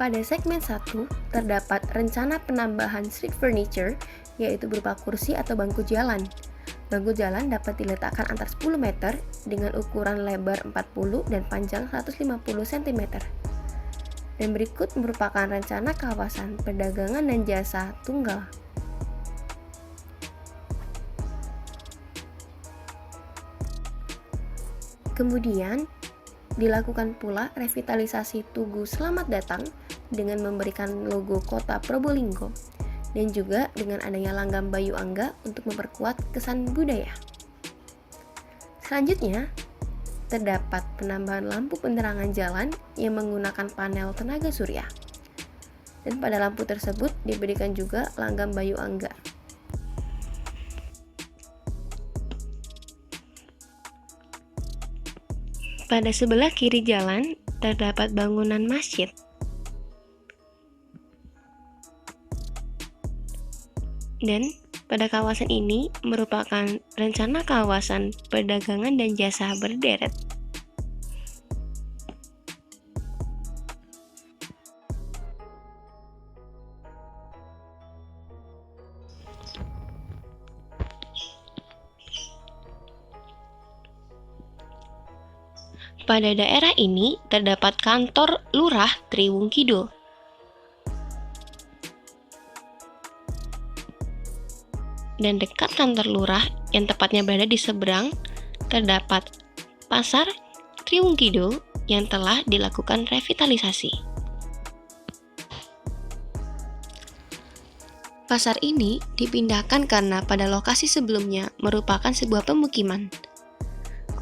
Pada segmen 1, terdapat rencana penambahan street furniture, yaitu berupa kursi atau bangku jalan. Bangku jalan dapat diletakkan antar 10 meter dengan ukuran lebar 40 dan panjang 150 cm. Dan berikut merupakan rencana kawasan perdagangan dan jasa tunggal. Kemudian, dilakukan pula revitalisasi Tugu Selamat Datang dengan memberikan logo Kota Probolinggo dan juga dengan adanya langgam Bayu Angga untuk memperkuat kesan budaya. Selanjutnya, terdapat penambahan lampu penerangan jalan yang menggunakan panel tenaga surya. Dan pada lampu tersebut diberikan juga langgam Bayu Angga. Pada sebelah kiri jalan terdapat bangunan masjid. Dan pada kawasan ini merupakan rencana kawasan perdagangan dan jasa berderet. Pada daerah ini terdapat kantor Lurah Triwung Kidul. Dan dekat kantor lurah yang tepatnya berada di seberang terdapat Pasar Triwung Kidul yang telah dilakukan revitalisasi. Pasar ini dipindahkan karena pada lokasi sebelumnya merupakan sebuah pemukiman.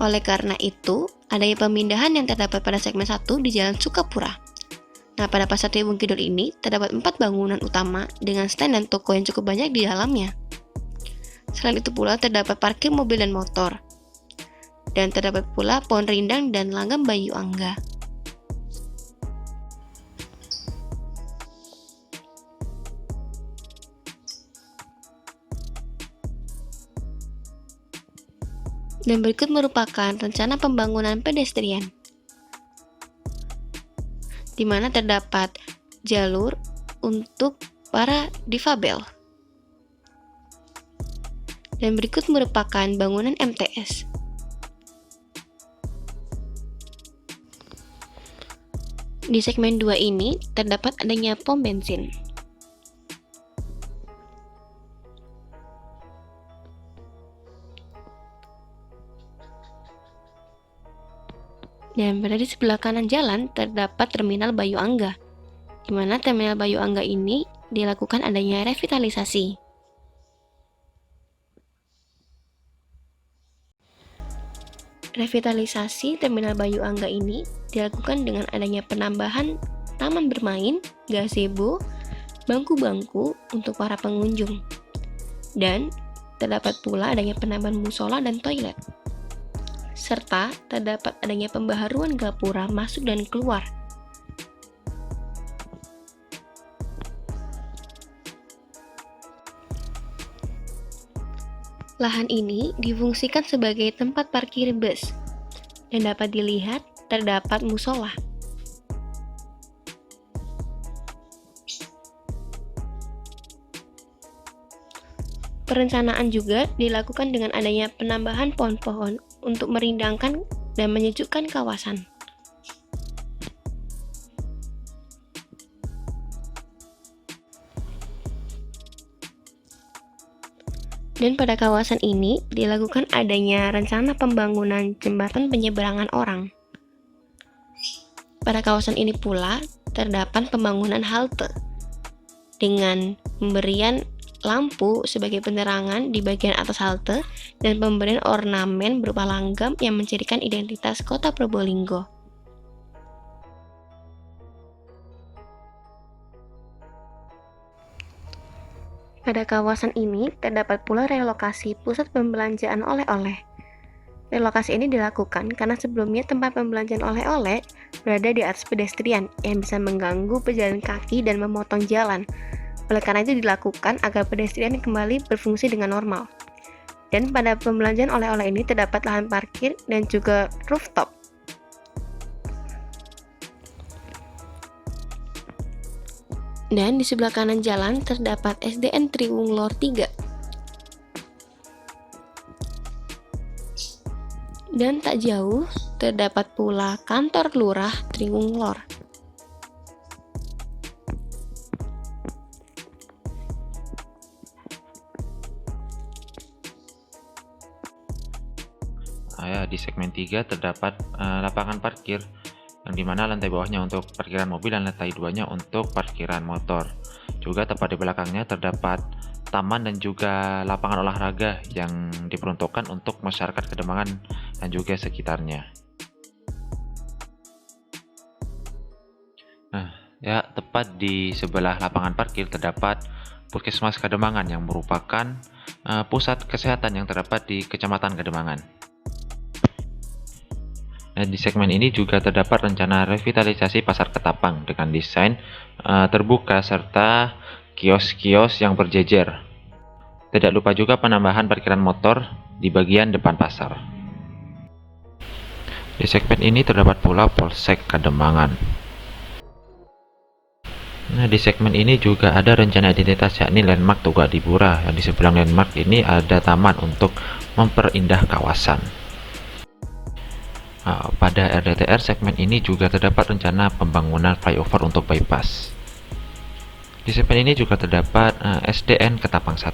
Oleh karena itu, adanya pemindahan yang terdapat pada segmen 1 di Jalan Sukapura. Nah, pada Pasar Triwung Kidul ini terdapat 4 bangunan utama dengan stand dan toko yang cukup banyak di dalamnya. Selain itu pula terdapat parkir mobil dan motor. Dan terdapat pula pohon rindang dan langgam Bayu Angga. Dan berikut merupakan rencana pembangunan pedestrian, di mana terdapat jalur untuk para difabel. Dan berikut merupakan bangunan MTS. Di segmen 2 ini terdapat adanya pom bensin. Dan berada di sebelah kanan jalan terdapat Terminal Bayu Angga, di mana Terminal Bayu Angga ini dilakukan adanya revitalisasi. Revitalisasi Terminal Bayu Angga ini dilakukan dengan adanya penambahan taman bermain, gazebo, bangku-bangku untuk para pengunjung. Dan terdapat pula adanya penambahan musola dan toilet. Serta terdapat adanya pembaharuan gapura masuk dan keluar. Lahan ini difungsikan sebagai tempat parkir bus dan dapat dilihat terdapat musola. Perencanaan juga dilakukan dengan adanya penambahan pohon-pohon untuk merindangkan dan menyejukkan kawasan. Dan pada kawasan ini dilakukan adanya rencana pembangunan jembatan penyeberangan orang. Pada kawasan ini pula terdapat pembangunan halte dengan pemberian lampu sebagai penerangan di bagian atas halte dan pemberian ornamen berupa langgam yang mencirikan identitas Kota Probolinggo. Pada kawasan ini terdapat pula relokasi pusat pembelanjaan oleh-oleh. Relokasi ini dilakukan karena sebelumnya tempat pembelanjaan oleh-oleh berada di atas pedestrian yang bisa mengganggu pejalan kaki dan memotong jalan. Oleh karena itu dilakukan agar pedestrian kembali berfungsi dengan normal. Dan pada pembelanjaan oleh-oleh ini terdapat lahan parkir dan juga rooftop. Dan di sebelah kanan jalan terdapat SDN Triwung Lor 3. Dan tak jauh terdapat pula kantor lurah Triwung Lor. Di segmen 3 terdapat lapangan parkir yang dimana lantai bawahnya untuk parkiran mobil dan lantai 2-nya untuk parkiran motor. Juga tepat di belakangnya terdapat taman dan juga lapangan olahraga yang diperuntukkan untuk masyarakat Kademangan dan juga sekitarnya. Tepat di sebelah lapangan parkir terdapat Puskesmas Kademangan yang merupakan pusat kesehatan yang terdapat di Kecamatan Kademangan. Di segmen ini juga terdapat rencana revitalisasi Pasar Ketapang dengan desain terbuka serta kios-kios yang berjejer. Tidak lupa juga penambahan parkiran motor di bagian depan pasar. Di segmen ini terdapat pula Polsek Kademangan. Di segmen ini juga ada rencana identitas yakni landmark Tugu Adipura. Di sebelah landmark ini ada taman untuk memperindah kawasan. Pada RDTR segmen ini juga terdapat rencana pembangunan flyover untuk bypass. Di segmen ini juga terdapat SDN Ketapang 1.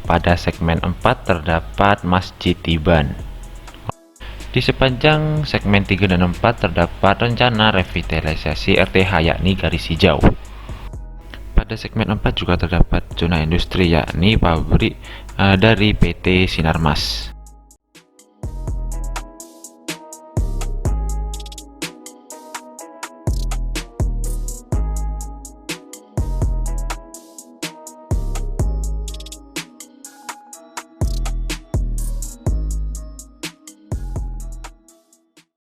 Pada segmen 4 terdapat Masjid Tiban. Di sepanjang segmen 3 dan 4 terdapat rencana revitalisasi RTH yakni garis hijau. Pada segmen 4 juga terdapat zona industri yakni pabrik dari PT Sinarmas.